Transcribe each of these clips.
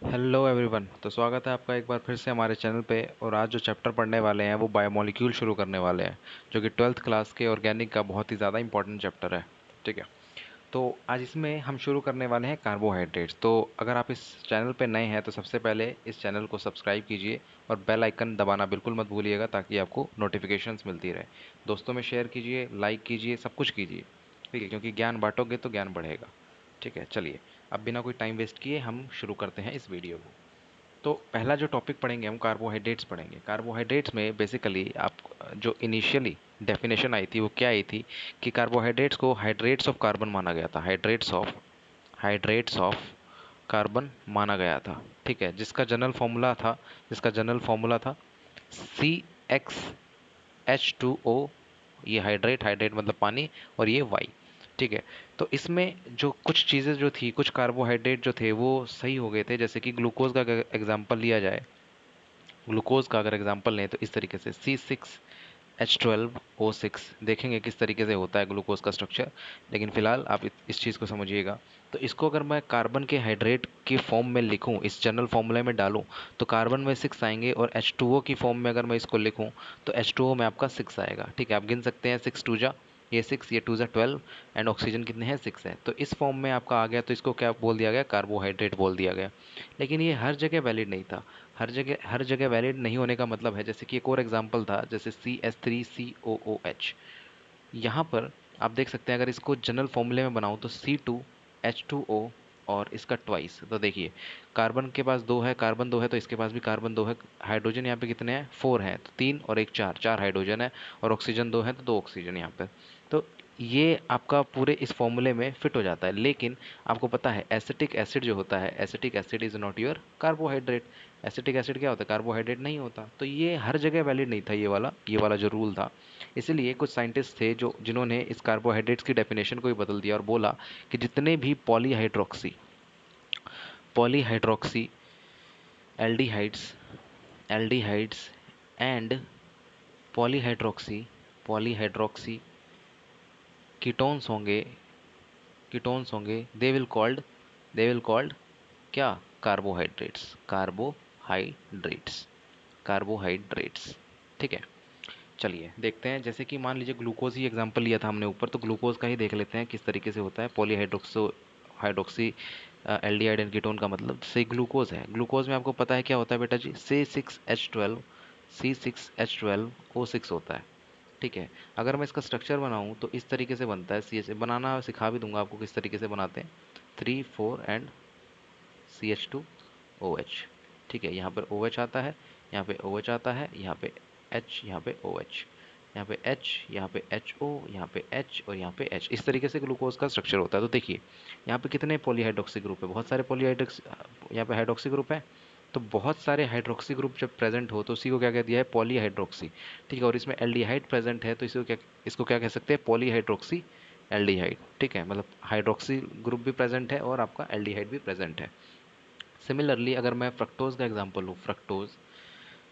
Hello everyone. तो स्वागत है आपका एक बार फिर से हमारे चैनल पे। और आज जो चैप्टर पढ़ने वाले हैं वो बायोमोलिक्यूल शुरू करने वाले हैं, जो कि ट्वेल्थ क्लास के ऑर्गेनिक का बहुत ही ज़्यादा इंपॉर्टेंट चैप्टर है। ठीक है। तो आज इसमें हम शुरू करने वाले हैं कार्बोहाइड्रेट्स। तो अगर आप इस चैनल पे नए हैं तो सबसे पहले इस चैनल को सब्सक्राइब कीजिए और बेल आइकन दबाना बिल्कुल मत भूलिएगा, ताकि आपको नोटिफिकेशंस मिलती रहे। दोस्तों में शेयर कीजिए, लाइक कीजिए, सब कुछ कीजिए। ठीक है, क्योंकि ज्ञान बांटोगे तो ज्ञान बढ़ेगा। ठीक है, चलिए अब बिना कोई टाइम वेस्ट किए हम शुरू करते हैं इस वीडियो को। तो पहला जो टॉपिक पढ़ेंगे हम कार्बोहाइड्रेट्स पढ़ेंगे। कार्बोहाइड्रेट्स में बेसिकली आप जो इनिशियली डेफिनेशन आई थी वो क्या आई थी कि कार्बोहाइड्रेट्स को हाइड्रेट्स ऑफ कार्बन माना गया था। हाइड्रेट्स ऑफ कार्बन माना गया था। ठीक है, जिसका जनरल फॉर्मूला था CxH2O। ये हाइड्रेट, हाइड्रेट मतलब पानी, और ये वाई। ठीक है। तो इसमें जो कुछ चीज़ें जो थी, कुछ कार्बोहाइड्रेट जो थे वो सही हो गए थे। जैसे कि ग्लूकोज का अगर एग्जांपल लिया जाए, ग्लूकोज का अगर एग्जांपल लें तो इस तरीके से C6H12O6 देखेंगे किस तरीके से होता है ग्लूकोज का स्ट्रक्चर। लेकिन फिलहाल आप इस चीज़ को समझिएगा। तो इसको अगर मैं कार्बन के हाइड्रेट की फॉर्म में लिखूं, इस जनरल फॉर्मूले में डालूं, तो कार्बन में 6 आएंगे, और H2O की फॉर्म में अगर मैं इसको लिखूं तो H2O में आपका 6 आएगा। ठीक है, आप गिन सकते हैं, 6 टू जा ये 6, ये 2 जा 12, एंड ऑक्सीजन कितने हैं, 6 है। तो इस फॉर्म में आपका आ गया, तो इसको क्या बोल दिया गया, कार्बोहाइड्रेट बोल दिया गया। लेकिन ये हर जगह वैलिड नहीं था। हर जगह वैलिड नहीं होने का मतलब है, जैसे कि एक और एग्जांपल था, जैसे CH3COOH। यहाँ पर आप देख सकते हैं, अगर इसको जनरल फॉर्मूले में बनाऊं तो C2H2O और इसका ट्वाइस। तो देखिए, कार्बन के पास दो है, कार्बन दो है, तो इसके पास भी कार्बन दो है। हाइड्रोजन यहाँ पे कितने हैं, 4 हैं, तो 3 और एक 4, 4 हाइड्रोजन है। और ऑक्सीजन दो है, तो 2 ऑक्सीजन यहाँ पे। तो ये आपका पूरे इस फॉर्मूले में फिट हो जाता है। लेकिन आपको पता है, एसिटिक एसिड जो होता है, acetic acid is not your carbohydrate. Acetic acid क्या होता है, कार्बोहाइड्रेट नहीं होता। तो ये हर जगह वैलिड नहीं था, ये वाला जो रूल था। इसलिए कुछ साइंटिस्ट थे जो जिन्होंने इस कार्बोहाइड्रेट्स की डेफिनेशन को ही बदल दिया और बोला कि जितने भी polyhydroxy aldehydes aldehydes and polyhydroxy polyhydroxy ketones होंगे, दे विल कॉल्ड क्या, कार्बोहाइड्रेट्स। ठीक है। चलिए देखते हैं, जैसे कि मान लीजिए ग्लूकोज ही एग्जांपल लिया था हमने ऊपर, तो ग्लूकोज का ही देख लेते हैं किस तरीके से होता है। पॉलीहाइड्रोक्सो हाइड्रोक्सी एल्डिहाइड एंड कीटोन का मतलब से ग्लूकोज है। ग्लूकोज में आपको पता है क्या होता है बेटा जी, C6H12O6 होता है। ठीक है। अगर मैं इसका स्ट्रक्चर बनाऊं तो इस तरीके से बनता है। सी एच बनाना सिखा भी दूंगा आपको किस तरीके से बनाते हैं। 3 4 एंड CH2OH। ठीक है, यहाँ पर OH आता है, यहाँ पे OH आता है, यहाँ पे H, यहाँ पे OH, यहाँ पे H, यहाँ पे HO, यहाँ पे H और यहाँ पे H। इस तरीके से ग्लूकोज का स्ट्रक्चर होता है। तो देखिए, यहाँ पे कितने पॉलीहाइड्रोक्सी ग्रुप है, बहुत सारे पॉलीहाइड्रोक्सी, यहाँ पे हाइड्रोक्सी ग्रुप है। तो बहुत सारे हाइड्रोक्सी ग्रुप जब प्रेजेंट हो तो उसी को क्या कह दिया है, पॉलीहाइड्रोक्सी। ठीक है, और इसमें एल्डिहाइड प्रेजेंट है तो इसको क्या कह सकते हैं, पॉलीहाइड्रोक्सी एल्डिहाइड। ठीक है, मतलब हाइड्रोक्सी ग्रुप भी प्रेजेंट है और आपका एल्डिहाइड भी प्रेजेंट है। सिमिलरली अगर मैं फ्रक्टोज का एग्जांपल लूँ,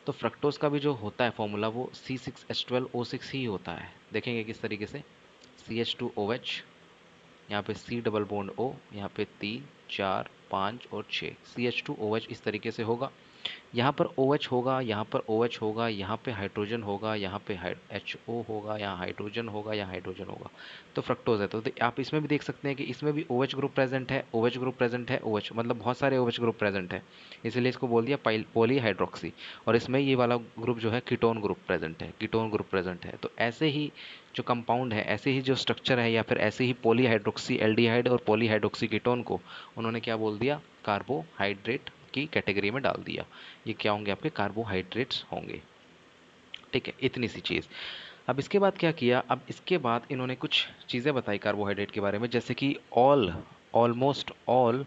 तो फ्रक्टोज का भी जो होता है फॉर्मूला वो C6H12O6 ही होता है। देखेंगे किस तरीके से, CH2OH, यहाँ पे C डबल बॉन्ड O, यहाँ पे 3 4 5 और 6, CH2OH इस तरीके से होगा। यहाँ पर OH होगा, यहाँ पर OH होगा, यहाँ पे हाइड्रोजन होगा, यहाँ पे HO होगा, यहाँ हाइड्रोजन होगा, यहाँ हाइड्रोजन होगा। तो फ्रक्टोज है। तो आप इसमें भी देख सकते हैं कि इसमें भी OH ग्रुप प्रेजेंट है, OH ग्रुप प्रेजेंट है, OH मतलब बहुत सारे OH ग्रुप प्रेजेंट है। इसलिए इसको बोल दिया पॉलीहाइड्रोक्सी। और इसमें ये वाला ग्रुप जो है कीटोन ग्रुप प्रेजेंट है। तो ऐसे ही जो कंपाउंड है, ऐसे ही जो स्ट्रक्चर है, या फिर ऐसे ही पॉलीहाइड्रोक्सी एल्डिहाइड और पॉलीहाइड्रोक्सी कीटोन को उन्होंने क्या बोल दिया, कार्बोहाइड्रेट की कैटेगरी में डाल दिया। ये क्या होंगे, आपके कार्बोहाइड्रेट्स होंगे। ठीक है, इतनी सी चीज़। अब इसके बाद क्या किया, अब इसके बाद इन्होंने कुछ चीज़ें बताई कार्बोहाइड्रेट के बारे में, जैसे कि ऑलमोस्ट ऑल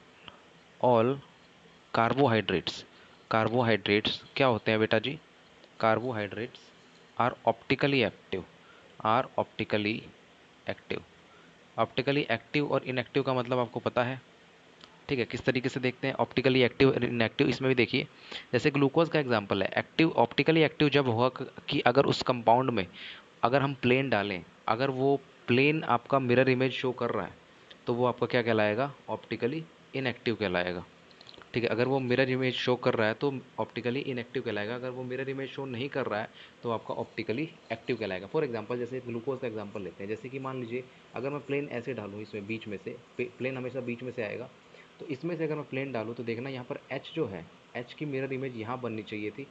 कार्बोहाइड्रेट्स कार्बोहाइड्रेट्स क्या होते हैं बेटा जी, carbohydrates are optically active are optically active और इनएक्टिव का मतलब आपको पता है। ठीक है, किस तरीके से देखते हैं ऑप्टिकली एक्टिव और इनएक्टिव, इसमें भी देखिए। जैसे ग्लूकोज का एग्जांपल है, एक्टिव ऑप्टिकली एक्टिव जब हुआ कि अगर उस कंपाउंड में अगर हम प्लेन डालें, अगर वो प्लेन आपका मिरर इमेज शो कर रहा है, तो वो आपका क्या कहलाएगा, ऑप्टिकली इनएक्टिव कहलाएगा। ठीक है, अगर वो मिरर इमेज शो कर रहा है तो ऑप्टिकली इनएक्टिव कहलाएगा, अगर वो मिरर इमेज शो नहीं कर रहा है तो आपका ऑप्टिकली एक्टिव कहलाएगा। फॉर एग्जांपल जैसे ग्लूकोज का एग्जांपल लेते हैं, जैसे कि मान लीजिए अगर मैं प्लेन ऐसे डालूँ, इसमें बीच में से प्लेन हमेशा बीच में से आएगा, तो इसमें से अगर मैं प्लेन डालूँ तो देखना यहाँ पर एच जो है, एच की मिरर इमेज यहाँ बननी चाहिए थी,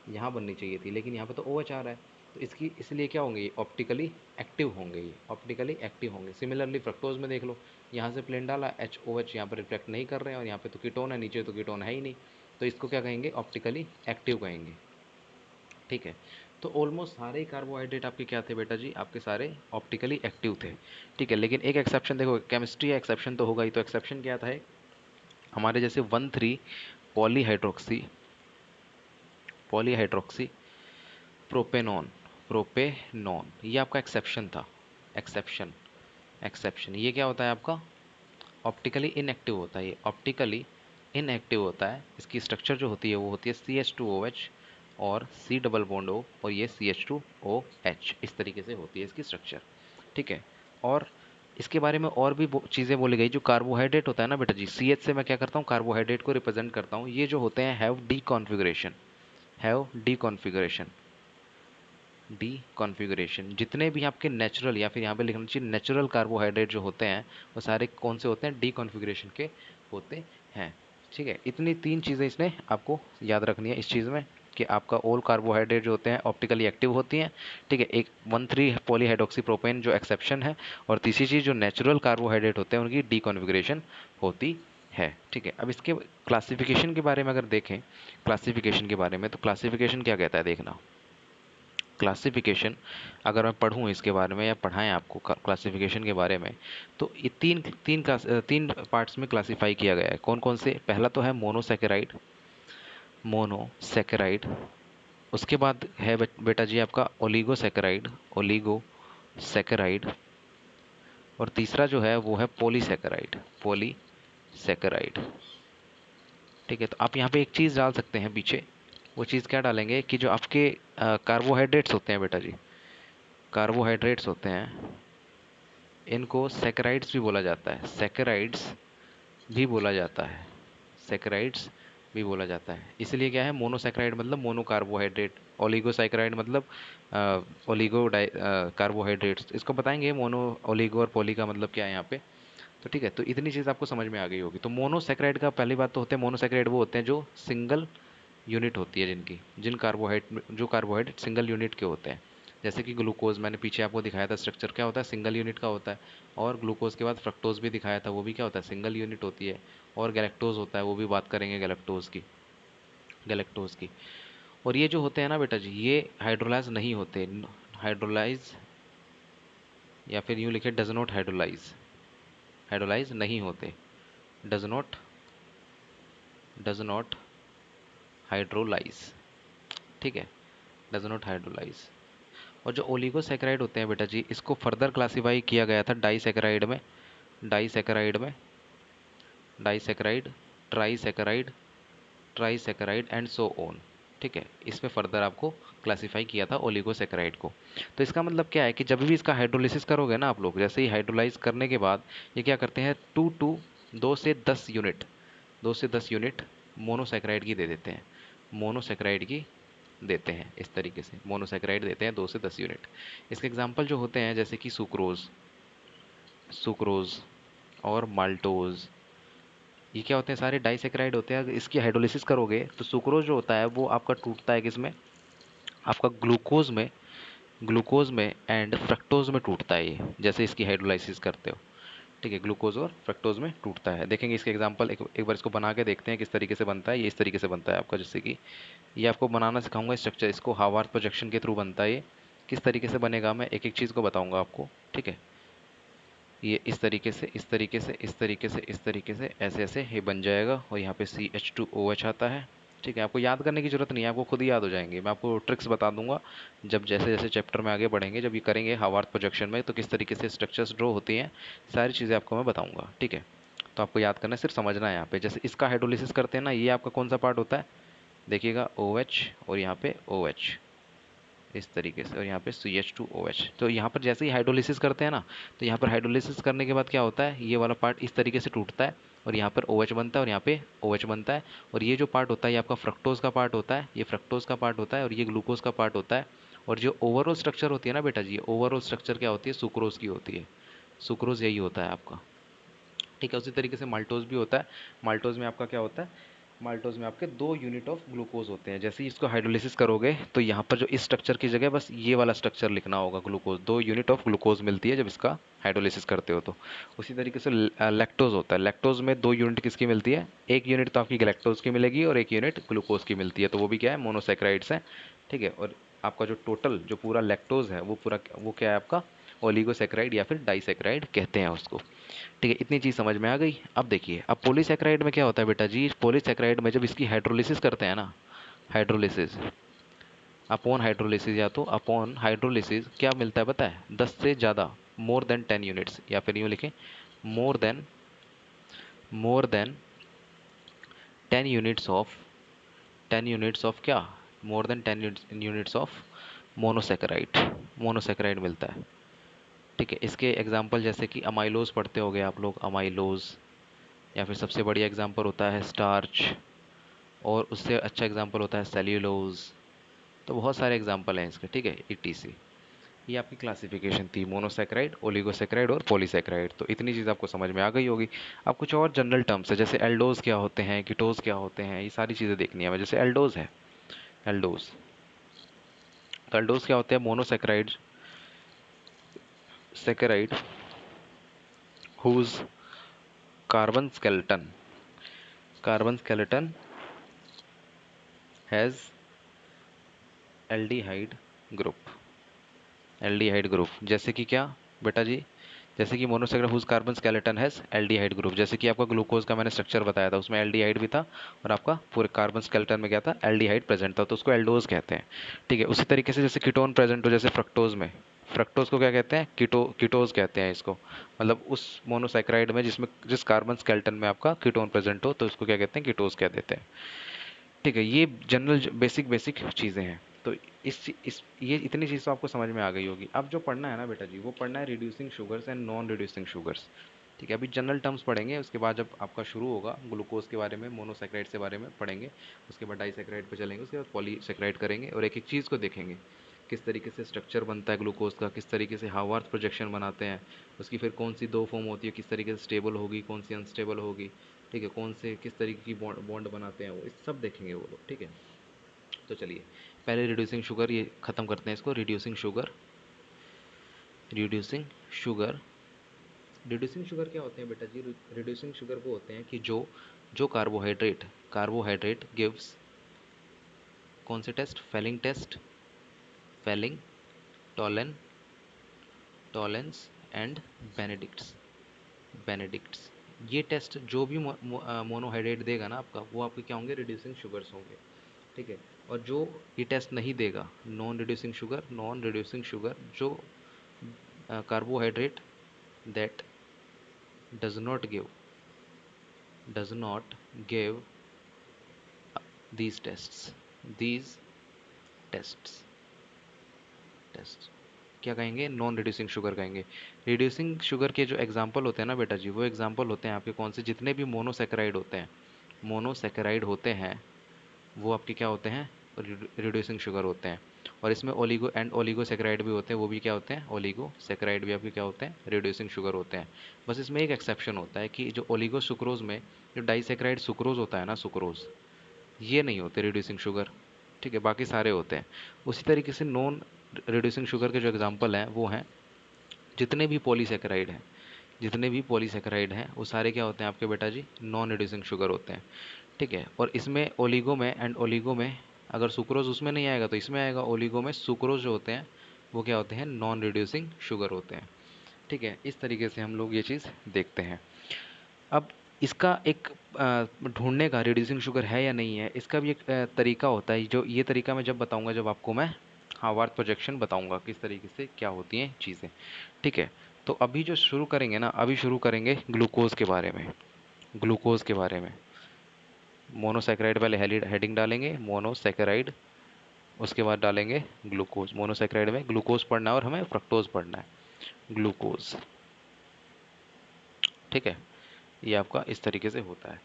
यहाँ बननी चाहिए थी, लेकिन यहाँ पे तो ओ एच आ रहा है, तो इसकी इसलिए क्या होंगे, ये ऑप्टिकली एक्टिव होंगे, ये ऑप्टिकली एक्टिव होंगे। सिमिलरली फ्रक्टोज में देख लो, यहाँ से प्लेन डाला, एच ओ एच यहाँ पर रिफ्लेक्ट नहीं कर रहे हैं, और यहाँ पे तो कीटोन है, नीचे तो कीटोन है ही नहीं, तो इसको क्या कहेंगे, ऑप्टिकली एक्टिव कहेंगे। ठीक है, तो ऑलमोस्ट सारे ही कार्बोहाइड्रेट आपके क्या थे बेटा जी, आपके सारे ऑप्टिकली एक्टिव थे। ठीक है, लेकिन एक एक्सेप्शन देखो, केमिस्ट्री का एक्सेप्शन तो होगा ही, तो एक्सेप्शन क्या था, हमारे जैसे 1,3 पॉलीहाइड्रोक्सी, पॉलीहाइड्रोक्सी प्रोपेनॉन, प्रोपेनॉन, ये आपका एक्सेप्शन था। एक्सेप्शन, एक्सेप्शन ये क्या होता है आपका, ऑप्टिकली इनएक्टिव होता है, ये ऑप्टिकली इनएक्टिव होता है। इसकी स्ट्रक्चर जो होती है वो होती है CH2OH और C डबल बॉन्ड O, और ये CH2OH, इस तरीके से होती है इसकी स्ट्रक्चर। ठीक है, और इसके बारे में और भी चीज़ें बोली गई। जो कार्बोहाइड्रेट होता है ना बेटा जी, CH से मैं क्या करता हूँ, कार्बोहाइड्रेट को रिप्रेजेंट करता हूँ, ये जो होते हैं have D configuration, have D configuration, D configuration. जितने भी आपके नेचुरल, या फिर यहाँ पे लिखना चाहिए नेचुरल कार्बोहाइड्रेट जो होते हैं, वो सारे कौन से होते हैं, डी कॉन्फ़िगरेशन के होते हैं। ठीक है, इतनी 3 चीज़ें इसने आपको याद रखनी है इस चीज़ में, कि आपका ऑल कार्बोहाइड्रेट जो होते हैं ऑप्टिकली एक्टिव होती हैं। ठीक है, एक 1,3 पॉलीहाइड्रोक्सी प्रोपेन जो एक्सेप्शन है, और तीसरी चीज़ जो नेचुरल कार्बोहाइड्रेट होते हैं उनकी डी कॉन्फ़िगरेशन होती है। ठीक है, अब इसके क्लासिफिकेशन के बारे में अगर देखें, क्लासिफिकेशन के बारे में, तो क्लासिफिकेशन क्या कहता है देखना। क्लासिफिकेशन अगर मैं पढ़ूँ इसके बारे में, या पढ़ाएं आपको क्लासिफिकेशन के बारे में, तो ये तीन पार्ट्स में क्लासिफाई किया गया है। कौन कौन से, पहला तो है मोनोसेकेराइड, मोनोसेकेराइड। उसके बाद है बेटा जी आपका ओलिगोसेकेराइड, ओलिगोसेकेराइड। और तीसरा जो है वो है पॉलीसेकेराइड, पॉलीसेकेराइड। ठीक है, तो आप यहाँ पे एक चीज़ डाल सकते हैं पीछे, वो चीज़ क्या डालेंगे, कि जो आपके कार्बोहाइड्रेट्स होते हैं बेटा जी, कार्बोहाइड्रेट्स होते हैं, इनको सैकराइड्स भी बोला जाता है, सैकराइड्स भी बोला जाता है, सैकराइड्स भी बोला जाता है। इसलिए क्या है, मोनोसैकराइड मतलब मोनो कार्बोहाइड्रेट, ओलिगोसैकराइड मतलब ओलिगो कार्बोहाइड्रेट्स। इसको बताएंगे मोनो, ओलिगो और पॉली का मतलब क्या है यहाँ पे। तो ठीक है, तो इतनी चीज़ आपको समझ में आ गई होगी। तो मोनोसैकराइड का पहली बात तो होते हैं, मोनोसैकराइड वो होते हैं जो सिंगल यूनिट होती है जिनकी, जिन कार्बोहाइड्रेट, जो कार्बोहाइड्रेट सिंगल यूनिट के होते हैं। जैसे कि ग्लूकोज, मैंने पीछे आपको दिखाया था स्ट्रक्चर क्या होता है, सिंगल यूनिट का होता है। और ग्लूकोज के बाद फ्रक्टोज भी दिखाया था, वो भी क्या होता है, सिंगल यूनिट होती है। और गैलेक्टोज होता है, वो भी बात करेंगे गैलेक्टोज की, गैलेक्टोज की। और ये जो होते हैं ना बेटा जी, ये हाइड्रोलाइज नहीं होते, हाइड्रोलाइज, या फिर यूँ लिखे डज नॉट हाइड्रोलाइज, हाइड्रोलाइज नहीं होते, does not, does not hydrolyse. ठीक है, डज नॉट हाइड्रोलाइज। और जो ओलिगोसैकेराइड होते हैं बेटा जी, इसको फर्दर क्लासिफाई किया गया था डाइसैकेराइड में, डाइसैकेराइड में, डाइसैकेराइड, ट्राइसैकेराइड, ट्राइसैकेराइड एंड सो ऑन। ठीक है, इसमें फर्दर आपको क्लासिफाई किया था ओलिगोसैकेराइड को। तो इसका मतलब क्या है, कि जब भी इसका हाइड्रोलिसिस करोगे ना आप लोग, जैसे ही हाइड्रोलाइज करने के बाद ये क्या करते हैं, 2 से 10 यूनिट, 2 से 10 यूनिट मोनोसैकेराइड की दे देते हैं, मोनोसैकेराइड की देते हैं, इस तरीके से मोनोसैकेराइड देते हैं 2 से 10 यूनिट। इसके एग्जांपल जो होते हैं जैसे कि सुक्रोज, सुक्रोज और माल्टोज, ये क्या होते हैं, सारे डाइसैकेराइड होते हैं। अगर इसकी हाइड्रोलिसिस करोगे तो सुक्रोज जो होता है वो आपका टूटता है किसमें, आपका ग्लूकोज में, ग्लूकोज में एंड फ्रक्टोज में टूटता है ये, जैसे इसकी हाइड्रोलाइसिस करते हो। ठीक है, ग्लूकोज और फ्रक्टोज में टूटता है। देखेंगे इसके एग्जांपल, एक बार इसको बना के देखते हैं किस तरीके से बनता है। ये इस तरीके से बनता है आपका, जैसे कि ये आपको बनाना सिखाऊंगा स्ट्रक्चर, इसको हार्वर्ड प्रोजेक्शन के थ्रू बनता है। ये किस तरीके से बनेगा, मैं एक एक चीज़ को बताऊंगा आपको। ठीक है, ये इस तरीके से, इस तरीके से, इस तरीके से, इस तरीके से, ऐसे ऐसे ये बन जाएगा, और यहाँ पे CH2OH आता है। ठीक है, आपको याद करने की जरूरत नहीं है, आपको खुद ही याद हो जाएंगे। मैं आपको ट्रिक्स बता दूंगा जब जैसे जैसे चैप्टर में आगे बढ़ेंगे, जब ये करेंगे हार्वर्ड प्रोजेक्शन में, तो किस तरीके से स्ट्रक्चर्स ड्रॉ होती हैं, सारी चीज़ें आपको मैं बताऊंगा। ठीक है, तो आपको याद करना है, सिर्फ समझना है। यहाँ पे जैसे इसका हाइड्रोलिसिस करते हैं ना, ये आपका कौन सा पार्ट होता है, देखिएगा OH, और यहाँ पे OH, इस तरीके से, और यहाँ पे CH2OH। तो यहाँ पर जैसे ही हाइड्रोलिसिस करते हैं ना, तो यहाँ पर हाइड्रोलिसिस करने के बाद क्या होता है, ये वाला पार्ट इस तरीके से टूटता है, और यहाँ पर OH बनता है और यहाँ पे OH बनता है। और ये जो पार्ट होता है ये आपका फ्रक्टोज का पार्ट होता है, ये फ्रक्टोज का पार्ट होता है और ये ग्लूकोज का पार्ट होता है। और जो ओवरऑल स्ट्रक्चर होती है ना बेटा जी, ओवरऑल स्ट्रक्चर क्या होती है, सुक्रोज की होती है। सुक्रोज यही होता है आपका। ठीक है, उसी तरीके से माल्टोज भी होता है। माल्टोज में आपका क्या होता है, माल्टोज में आपके 2 यूनिट ऑफ ग्लूकोज होते हैं। जैसे ही इसको हाइड्रोलिसिस करोगे तो यहाँ पर जो इस स्ट्रक्चर की जगह बस ये वाला स्ट्रक्चर लिखना होगा, ग्लूकोज। 2 यूनिट ऑफ ग्लूकोज मिलती है जब इसका हाइड्रोलिसिस करते हो तो। उसी तरीके से लैक्टोज होता है। लैक्टोज में 2 यूनिट किसकी मिलती है, 1 यूनिट तो आपकी लैक्टोज की मिलेगी और 1 यूनिट ग्लूकोज की मिलती है, तो वो भी क्या है, मोनोसेक्राइड्स है। ठीक है, और आपका जो टोटल जो पूरा लैक्टोज है वो पूरा वो क्या है आपका, ओलिगोसेक्राइड या फिर डाइसेक्राइड कहते हैं उसको। ठीक है, इतनी चीज़ समझ में आ गई। अब देखिए, अब पॉलीसैकेराइड में क्या होता है बेटा जी, पॉलीसैकेराइड में जब इसकी हाइड्रोलिसिस करते हैं ना, हाइड्रोलिसिस, अपॉन हाइड्रोलिसिस या तो अपॉन हाइड्रोलिसिस क्या मिलता है पता है, 10 से ज़्यादा, मोर देन 10 यूनिट्स, या फिर यूँ लिखें, more than 10 units of, 10 units of क्या, more than 10 units of monosaccharide, monosaccharide मिलता है। ठीक है, इसके एग्जाम्पल जैसे कि अमाइलोज पढ़ते होगे आप लोग, अमाइलोज, या फिर सबसे बढ़िया एग्जाम्पल होता है स्टार्च, और उससे अच्छा एग्जाम्पल होता है सेल्यूलोज। तो बहुत सारे एग्जाम्पल हैं इसके। ठीक है, ईटीसी। ये आपकी क्लासिफिकेशन थी, मोनोसेक्राइड, ओलिगोसेक्राइड और पॉलीसेक्राइड। तो इतनी चीज़ आपको समझ में आ गई होगी। अब कुछ और जनरल टर्म्स है, जैसे एल्डोज क्या होते हैं, कीटोज क्या होते हैं, ये सारी चीज़ें देखनी है हमें। जैसे एल्डोज है, एल्डोज, तो एल्डोज क्या होते हैं, monosaccharide, saccharide whose carbon skeleton, carbon skeleton has aldehyde group, aldehyde group. जैसे कि क्या बेटा जी, जैसे कि monosaccharide whose carbon skeleton has aldehyde group. जैसे कि आपका ग्लूकोज का मैंने स्ट्रक्चर बताया था, उसमें एल्डिहाइड भी था और आपका पूरे कार्बन स्केलेटन में क्या था, एल्डिहाइड प्रेजेंट था, तो उसको एल्डोज कहते हैं। ठीक है, उसी तरीके से जैसे कीटोन प्रेजेंट हो, जैसे फ्रक्टोज में, फ्रक्टोज को क्या कहते हैं, कीटोज कहते हैं इसको। मतलब उस मोनोसेक्राइड में जिसमें जिस कार्बन स्केलेटन में आपका कीटोन प्रेजेंट हो तो उसको क्या कहते हैं, कीटोज कह देते हैं। ठीक है, ये जनरल बेसिक बेसिक चीज़ें हैं। तो इस ये इतनी चीज़ तो आपको समझ में आ गई होगी। अब जो पढ़ना है ना बेटा जी, वो पढ़ना है reducing sugars and non reducing sugars. ठीक है, अभी जनरल टर्म्स पढ़ेंगे, उसके बाद जब आपका शुरू होगा ग्लूकोज के बारे में, मोनोसेक्राइड के बारे में पढ़ेंगे, उसके बाद डाइसेक्राइड पे चलेंगे, उसके बाद पॉलीसेक्राइड करेंगे और एक एक चीज़ को देखेंगे, किस तरीके से स्ट्रक्चर बनता है ग्लूकोज का, किस तरीके से हार्वर्थ प्रोजेक्शन बनाते हैं, उसकी फिर कौन सी 2 फॉर्म होती है, किस तरीके से स्टेबल होगी, कौन सी अनस्टेबल होगी। ठीक है, कौन से किस तरीके की बॉन्ड बॉन्ड बनाते हैं वो, इस सब देखेंगे वो लोग। ठीक है, तो चलिए पहले रिड्यूसिंग शुगर ये ख़त्म करते हैं इसको। Reducing sugar, reducing sugar, reducing sugar क्या होते हैं बेटा जी, रिड्यूसिंग शुगर वो होते हैं कि जो जो कार्बोहाइड्रेट, कार्बोहाइड्रेट गिव्स, कौन से test, Fehling test, Fehling, Tollen, Tollens and Benedict's, Benedict's, ये टेस्ट जो भी मोनोहाइड्रेट देगा ना आपका, वो आपके क्या होंगे, रिड्यूसिंग शुगर्स होंगे। ठीक है, और जो ये टेस्ट नहीं देगा, non reducing sugar, non reducing sugar, जो carbohydrate that does not give, does not give these tests, these tests, test क्या कहेंगे, नॉन रिड्यूसिंग शुगर कहेंगे। रिड्यूसिंग शुगर के जो एग्जांपल होते हैं ना बेटा जी, वो एग्जांपल होते हैं आपके कौन से, जितने भी मोनोसेकेराइड होते हैं, मोनोसेकेराइड होते हैं वो आपके क्या होते हैं, रिड्यूसिंग शुगर होते हैं। और इसमें ओलिगो एंड ओलिगोसेकेराइड भी होते हैं, वो भी क्या होते हैं, ओलिगोसेकेराइड भी आपके क्या होते हैं, रिड्यूसिंग शुगर होते हैं। बस इसमें एक एक्सेप्शन होता है कि जो ओलिगो सुक्रोज में जो डाइसेकेराइड सुक्रोज होता है ना, सुक्रोज, ये नहीं होते रिड्यूसिंग शुगर। ठीक है, बाकी सारे होते हैं। उसी तरीके से नॉन रिड्यूसिंग शुगर के जो एग्जाम्पल हैं वो हैं जितने भी पॉलीसेकेराइड हैं, जितने भी पॉलीसेकेराइड हैं वो सारे क्या होते हैं आपके बेटा जी, नॉन रिड्यूसिंग शुगर होते हैं। ठीक है, और इसमें ओलिगो में एंड ओलिगो में अगर सुक्रोज उसमें नहीं आएगा तो इसमें आएगा, ओलिगो में सुक्रोज जो होते हैं वो क्या होते हैं, नॉन रिड्यूसिंग शुगर होते हैं। ठीक है, इस तरीके से हम लोग ये चीज़ देखते हैं। अब इसका एक ढूंढने का, रिड्यूसिंग शुगर है या नहीं है, इसका भी एक तरीका होता है। जो ये तरीका मैं जब बताऊंगा, जब आपको मैं हार्वर्थ प्रोजेक्शन बताऊंगा किस तरीके से क्या होती हैं चीज़ें। ठीक है, तो अभी जो शुरू करेंगे ना, अभी शुरू करेंगे ग्लूकोज के बारे में, ग्लूकोज के बारे में। मोनोसेकेराइड पहले हेडिंग डालेंगे, मोनोसेकेराइड, उसके बाद डालेंगे ग्लूकोज। मोनोसेकेराइड में ग्लूकोज पढ़ना है और हमें फ्रक्टोज पढ़ना है, ग्लूकोज। ठीक है, ये आपका इस तरीके से होता है।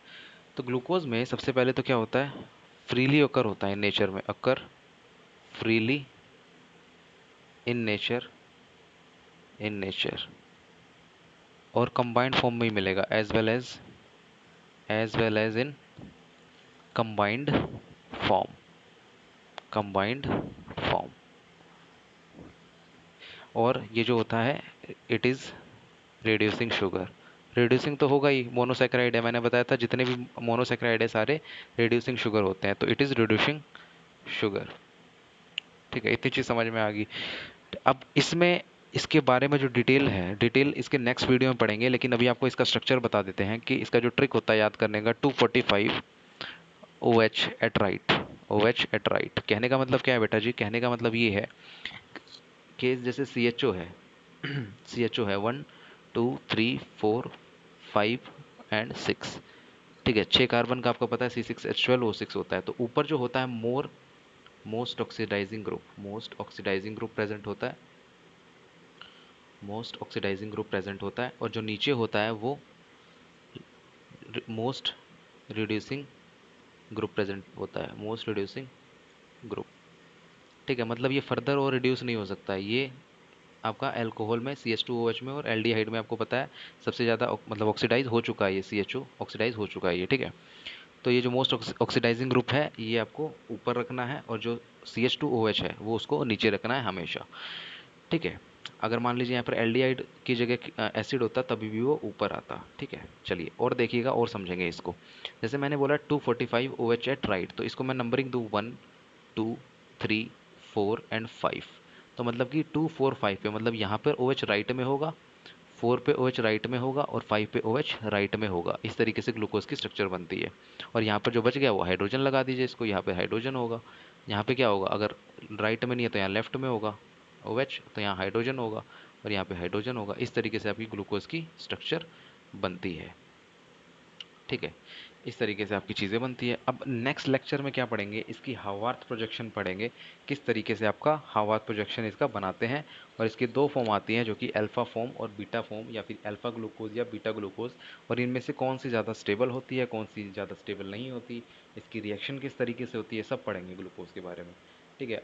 तो ग्लूकोज में सबसे पहले तो क्या होता है, फ्रीली अकर होता है नेचर में, occur freely in nature, in nature, और कंबाइंड फॉर्म में ही मिलेगा, as well as in combined form, combined form. और ये जो होता है, it is reducing sugar, reducing तो होगा ही, मोनोसेक्राइड है, मैंने बताया था जितने भी मोनोसेक्राइड है सारे रिड्यूसिंग शुगर होते हैं, तो इट इज़ रिड्यूसिंग शुगर। ठीक है, इतनी चीज़ समझ में आ गई। अब इसमें इसके बारे में जो डिटेल है, डिटेल इसके नेक्स्ट वीडियो में पढ़ेंगे, लेकिन अभी आपको इसका स्ट्रक्चर बता देते हैं कि इसका जो ट्रिक होता है याद करने का, 245 OH at right, OH at right. कहने का मतलब क्या है बेटा जी, कहने का मतलब ये है कि जैसे CHO है CHO है 1 2 3 4 5 एंड 6, ठीक है, 6 कार्बन का आपको पता है C6H12O6 होता है। तो ऊपर जो होता है most oxidising group, most oxidising group present होता है, मोस्ट ऑक्सीडाइजिंग ग्रुप प्रेजेंट होता है, और जो नीचे होता है वो मोस्ट रिड्यूसिंग ग्रुप प्रेजेंट होता है, मोस्ट रिड्यूसिंग ग्रुप। ठीक है, मतलब ये फर्दर और रिड्यूस नहीं हो सकता है, ये आपका अल्कोहल में CH2OH में और एल्डिहाइड में आपको पता है सबसे ज़्यादा मतलब ऑक्सीडाइज हो चुका है, ये CHO ऑक्सीडाइज हो चुका है ये। ठीक है, तो ये जो मोस्ट ऑक्सीडाइजिंग ग्रुप है ये आपको ऊपर रखना है, और जो CH2OH है वो उसको नीचे रखना है हमेशा। ठीक है, अगर मान लीजिए यहाँ पर एल्डिहाइड की जगह एसिड होता तभी भी वो ऊपर आता। ठीक है, चलिए और देखिएगा और समझेंगे इसको। जैसे मैंने बोला 245 OH एट राइट, तो इसको मैं नंबरिंग दूँ 1 2 3 4 एंड 5, तो मतलब कि 2 4 5 पे, मतलब यहाँ पर OH राइट में होगा, 4 पे OH राइट में होगा, और 5 पे OH राइट में होगा। इस तरीके से ग्लूकोज की स्ट्रक्चर बनती है। और यहाँ पर जो बच गया वो हाइड्रोजन लगा दीजिए इसको, यहाँ पे हाइड्रोजन होगा, यहाँ पे क्या होगा, अगर राइट में नहीं है तो यहाँ लेफ्ट में होगा OH, तो यहाँ हाइड्रोजन होगा, और यहाँ पे हाइड्रोजन होगा। इस तरीके से आपकी ग्लूकोज की स्ट्रक्चर बनती है। ठीक है, इस तरीके से आपकी चीज़ें बनती है। अब नेक्स्ट लेक्चर में क्या पढ़ेंगे, इसकी हार्वर्थ प्रोजेक्शन पढ़ेंगे, किस तरीके से आपका हार्वर्थ प्रोजेक्शन इसका बनाते हैं। और इसकी दो फॉर्म आती हैं, जो कि अल्फ़ा फॉर्म और बीटा फॉर्म, या फिर अल्फ़ा ग्लूकोज या बीटा ग्लूकोज, और इनमें से कौन सी ज़्यादा स्टेबल होती है, कौन सी ज़्यादा स्टेबल नहीं होती, इसकी रिएक्शन किस तरीके से होती है, सब पढ़ेंगे ग्लूकोज के बारे में। ठीक है,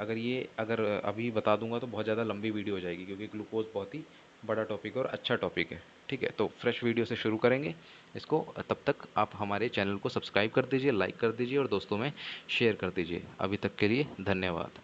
अगर अभी बता दूंगा तो बहुत ज़्यादा लंबी वीडियो हो जाएगी, क्योंकि ग्लूकोज बहुत ही बड़ा टॉपिक है और अच्छा टॉपिक है। ठीक है, तो फ्रेश वीडियो से शुरू करेंगे इसको। तब तक आप हमारे चैनल को सब्सक्राइब कर दीजिए, लाइक कर दीजिए और दोस्तों में शेयर कर दीजिए। अभी तक के लिए धन्यवाद।